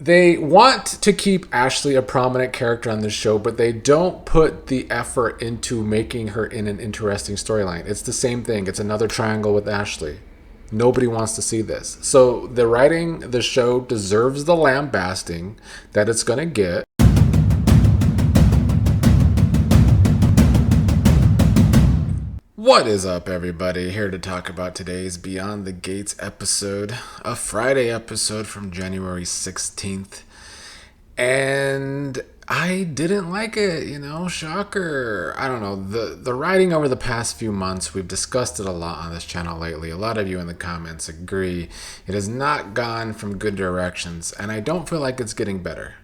They want to keep Ashley a prominent character on the show, but they don't put the effort into making her in an interesting storyline. It's the same thing. It's another triangle with Ashley. Nobody wants to see this. So the writing, the show deserves the lambasting that it's going to get. What is up, everybody? Here to talk about today's Beyond the Gates episode, a Friday episode from January 16th. And I didn't like it, shocker. I don't know. The writing over the past few months, we've discussed it a lot on this channel lately. A lot of you in the comments agree. It has not gone from good directions, and I don't feel like it's getting better.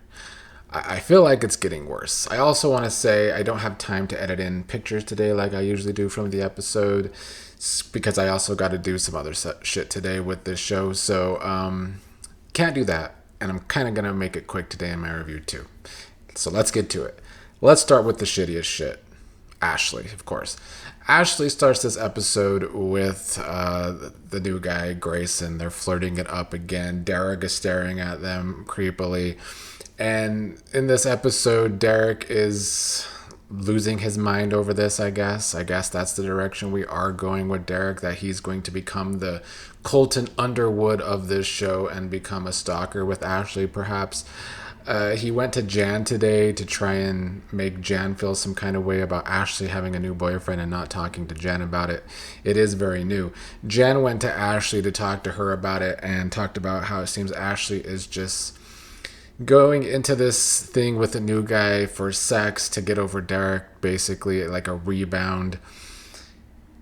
I feel like it's getting worse. I also want to say I don't have time to edit in pictures today like I usually do from the episode because I also got to do some other shit today with this show. So can't do that. And I'm kind of going to make it quick today in my review too. So let's get to it. Let's start with the shittiest shit. Ashley, of course. Ashley starts this episode with the new guy, Grayson. They're flirting it up again. Derek is staring at them creepily. And in this episode, Derek is losing his mind over this, I guess. I guess that's the direction we are going with Derek, that he's going to become the Colton Underwood of this show and become a stalker with Ashley, perhaps. He went to Jan today to try and make Jan feel some kind of way about Ashley having a new boyfriend and not talking to Jan about it. It is very new. Jan went to Ashley to talk to her about it and talked about how it seems Ashley is just going into this thing with a new guy for sex to get over Derek, basically like a rebound.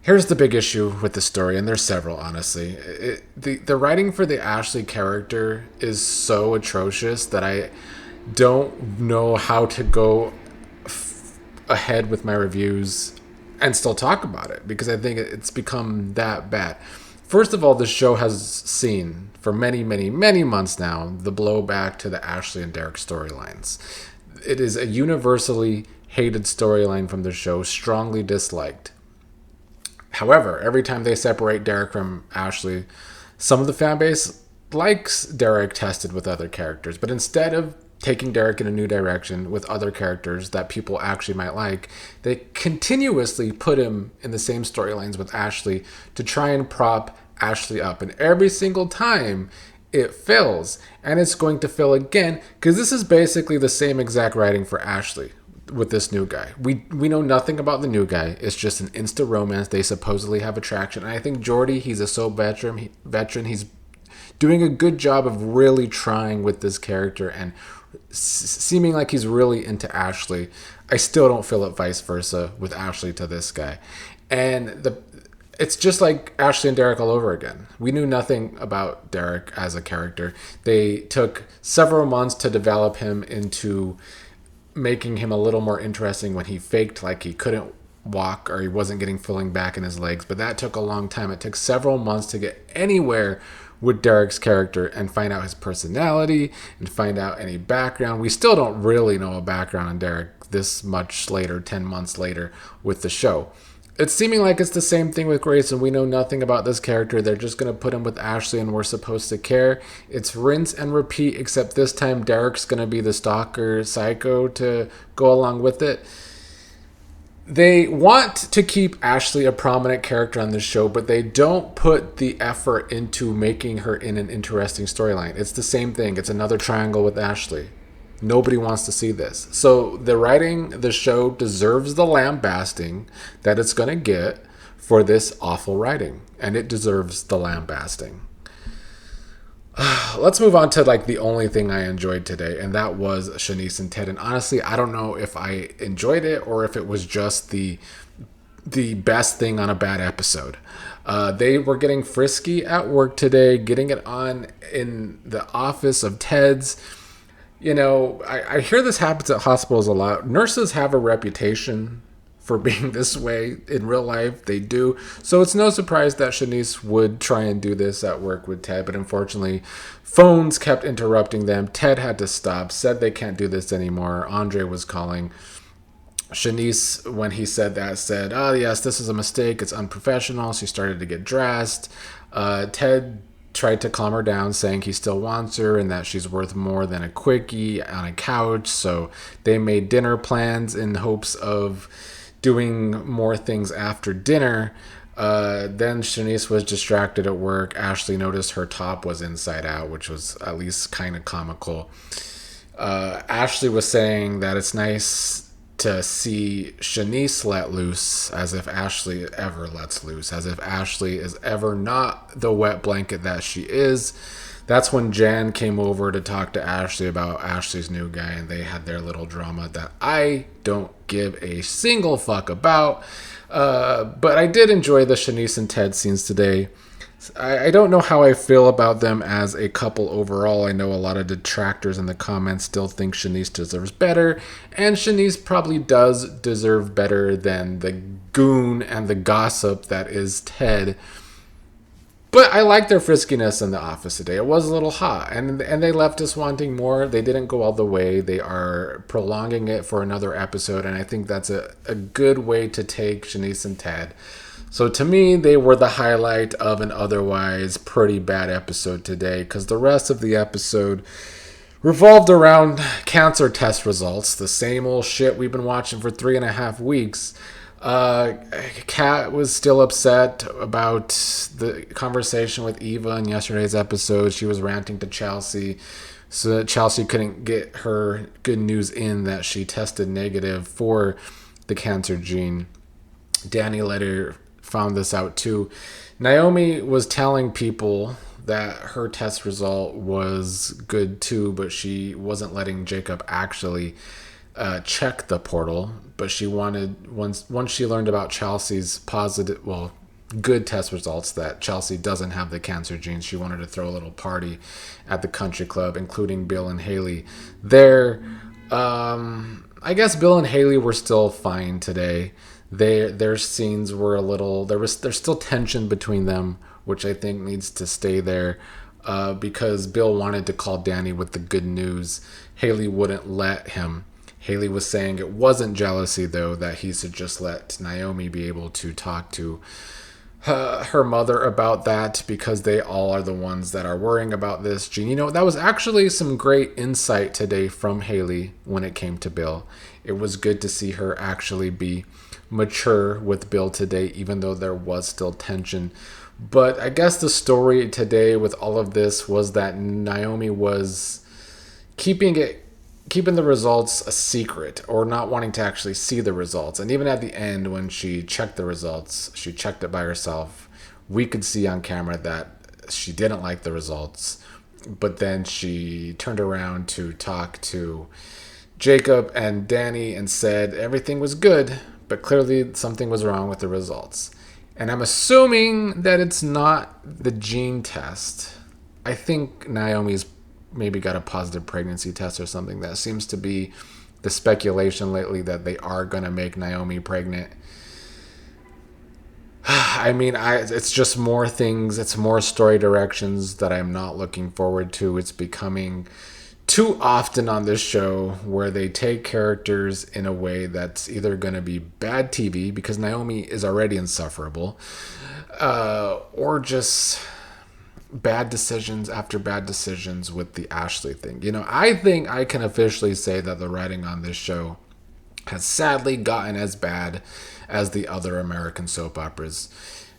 Here's the big issue with the story, and there's several, honestly. The writing for the Ashley character is so atrocious that I don't know how to go ahead with my reviews and still talk about it, because I think it's become that bad. First of all, the show has seen, for many, many, many months now, the blowback to the Ashley and Derek storylines. It is a universally hated storyline from the show, strongly disliked. However, every time they separate Derek from Ashley, some of the fan base likes Derek tested with other characters. But instead of taking Derek in a new direction with other characters that people actually might like, they continuously put him in the same storylines with Ashley to try and prop Ashley up. And every single time it fails. And it's going to fail again, because this is basically the same exact writing for Ashley with this new guy. We know nothing about the new guy. It's just an insta romance. They supposedly have attraction. And I think Jordy, he's a soap veteran. He's doing a good job of really trying with this character and seeming like he's really into Ashley. I still don't feel it vice versa with Ashley to this guy. And it's just like Ashley and Derek all over again. We knew nothing about Derek as a character. They took several months to develop him into making him a little more interesting when he faked like he couldn't walk or he wasn't getting filling back in his legs. But that took a long time. It took several months to get anywhere with Derek's character and find out his personality and find out any background. We still don't really know a background on Derek this much later, 10 months later with the show. It's seeming like it's the same thing with Grayson. We know nothing about this character. They're just going to put him with Ashley and we're supposed to care. It's rinse and repeat, except this time Derek's going to be the stalker psycho to go along with it. They want to keep Ashley a prominent character on the show, but they don't put the effort into making her in an interesting storyline. It's the same thing. It's another triangle with Ashley. Nobody wants to see this. So the writing, the show deserves the lambasting that it's going to get for this awful writing. And it deserves the lambasting. Let's move on to the only thing I enjoyed today, and that was Shanice and Ted. And honestly, I don't know if I enjoyed it or if it was just the best thing on a bad episode. They were getting frisky at work today, getting it on in the office of Ted's. I hear this happens at hospitals a lot. Nurses have a reputation for being this way in real life. They do. So it's no surprise that Shanice would try and do this at work with Ted, but unfortunately phones kept interrupting them. Ted had to stop, said they can't do this anymore. Andre was calling. Shanice, when he said that, said, "Oh yes, this is a mistake. It's unprofessional." She started to get dressed. Ted tried to calm her down, saying he still wants her and that she's worth more than a quickie on a couch. So they made dinner plans in hopes of doing more things after dinner. Then Shanice was distracted at work. Ashley noticed her top was inside out, which was at least kind of comical. Ashley was saying that it's nice to see Shanice let loose, as if Ashley ever lets loose, as if Ashley is ever not the wet blanket that she is. That's when Jan came over to talk to Ashley about Ashley's new guy, and they had their little drama that I don't give a single fuck about. But I did enjoy the Shanice and Ted scenes today. I don't know how I feel about them as a couple overall. I know a lot of detractors in the comments still think Shanice deserves better, and Shanice probably does deserve better than the goon and the gossip that is Ted. But I like their friskiness in the office today. It was a little hot, and they left us wanting more. They didn't go all the way. They are prolonging it for another episode, and I think that's a good way to take Shanice and Ted. So to me, they were the highlight of an otherwise pretty bad episode today, because the rest of the episode revolved around cancer test results, the same old shit we've been watching for 3.5 weeks. Cat was still upset about the conversation with Eva in yesterday's episode. She was ranting to Chelsea so that Chelsea couldn't get her good news in that she tested negative for the cancer gene. Danny later found this out too. Naomi was telling people that her test result was good too, but she wasn't letting Jacob actually check the portal. But she wanted, once she learned about Chelsea's good test results, that Chelsea doesn't have the cancer genes, she wanted to throw a little party at the country club, including Bill and Haley there. I guess Bill and Haley were still fine today. Their scenes were a little, there's still tension between them, which I think needs to stay there, because Bill wanted to call Danny with the good news. Haley wouldn't let him. Haley was saying it wasn't jealousy, though, that he should just let Naomi be able to talk to her mother about that, because they all are the ones that are worrying about this gene. That was actually some great insight today from Haley when it came to Bill. It was good to see her actually be mature with Bill today, even though there was still tension. But I guess the story today with all of this was that Naomi was keeping the results a secret, or not wanting to actually see the results. And even at the end, when she checked the results, she checked it by herself. We could see on camera that she didn't like the results, but then she turned around to talk to Jacob and Danny and said everything was good, but clearly something was wrong with the results. And I'm assuming that it's not the gene test. I think Naomi's maybe got a positive pregnancy test or something. That seems to be the speculation lately, that they are going to make Naomi pregnant. I mean, it's just more things. It's more story directions that I'm not looking forward to. It's becoming too often on this show where they take characters in a way that's either going to be bad TV, because Naomi is already insufferable, or just bad decisions after bad decisions with the Ashley thing. I think I can officially say that the writing on this show has sadly gotten as bad as the other American soap operas.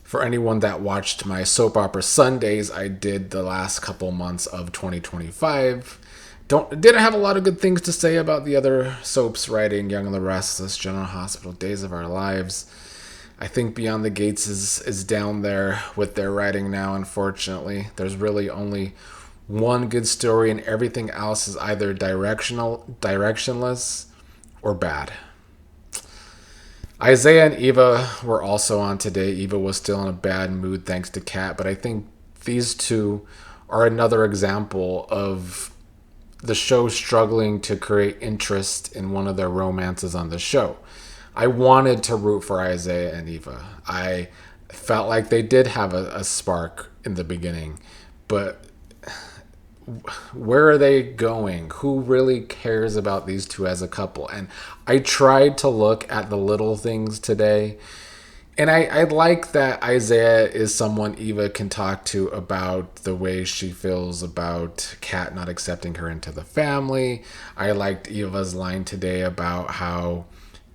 For anyone that watched my soap opera Sundays I did the last couple months of 2025, didn't have a lot of good things to say about the other soaps writing. Young and the Restless, General Hospital, Days of Our Lives. I think Beyond the Gates is down there with their writing now, unfortunately. There's really only one good story, and everything else is either directionless or bad. Izaiah and Eva were also on today. Eva was still in a bad mood thanks to Kat, but I think these two are another example of the show struggling to create interest in one of their romances on the show. I wanted to root for Izaiah and Eva. I felt like they did have a spark in the beginning, but where are they going? Who really cares about these two as a couple? And I tried to look at the little things today, And I like that Izaiah is someone Eva can talk to about the way she feels about Cat not accepting her into the family. I liked Eva's line today about how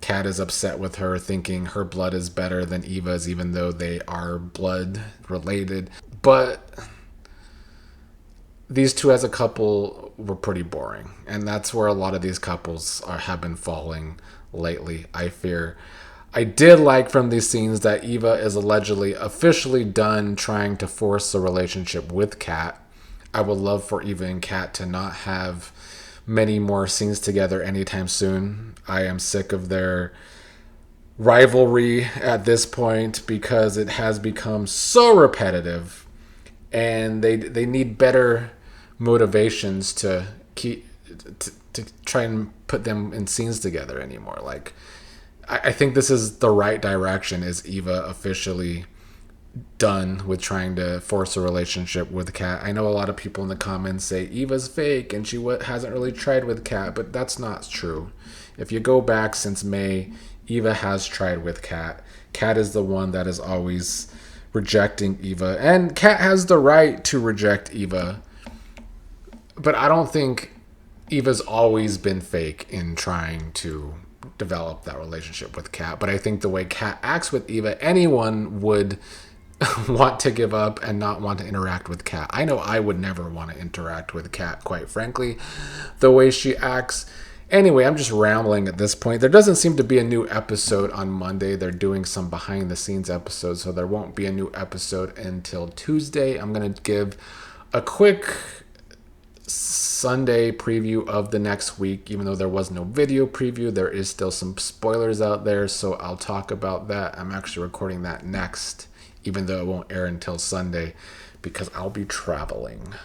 Cat is upset with her, thinking her blood is better than Eva's, even though they are blood related. But these two as a couple were pretty boring. And that's where a lot of these couples have been falling lately, I fear. I did like from these scenes that Eva is allegedly officially done trying to force a relationship with Cat. I would love for Eva and Cat to not have many more scenes together anytime soon. I am sick of their rivalry at this point because it has become so repetitive, and they need better motivations to keep to try and put them in scenes together anymore. Like, I think this is the right direction. Is Eva officially done with trying to force a relationship with Cat? I know a lot of people in the comments say Eva's fake and she hasn't really tried with Cat, but that's not true. If you go back since May, Eva has tried with Cat. Cat is the one that is always rejecting Eva, and Cat has the right to reject Eva. But I don't think Eva's always been fake in trying to develop that relationship with Cat. But I think the way Cat acts with Eva, anyone would want to give up and not want to interact with Cat. I know I would never want to interact with Cat, quite frankly, the way she acts. Anyway, I'm just rambling at this point. There doesn't seem to be a new episode on Monday. They're doing some behind the scenes episodes, so there won't be a new episode until Tuesday. I'm going to give a quick Sunday preview of the next week. Even though there was no video preview, there is still some spoilers out there, so I'll talk about that. I'm actually recording that next, even though it won't air until Sunday because I'll be traveling.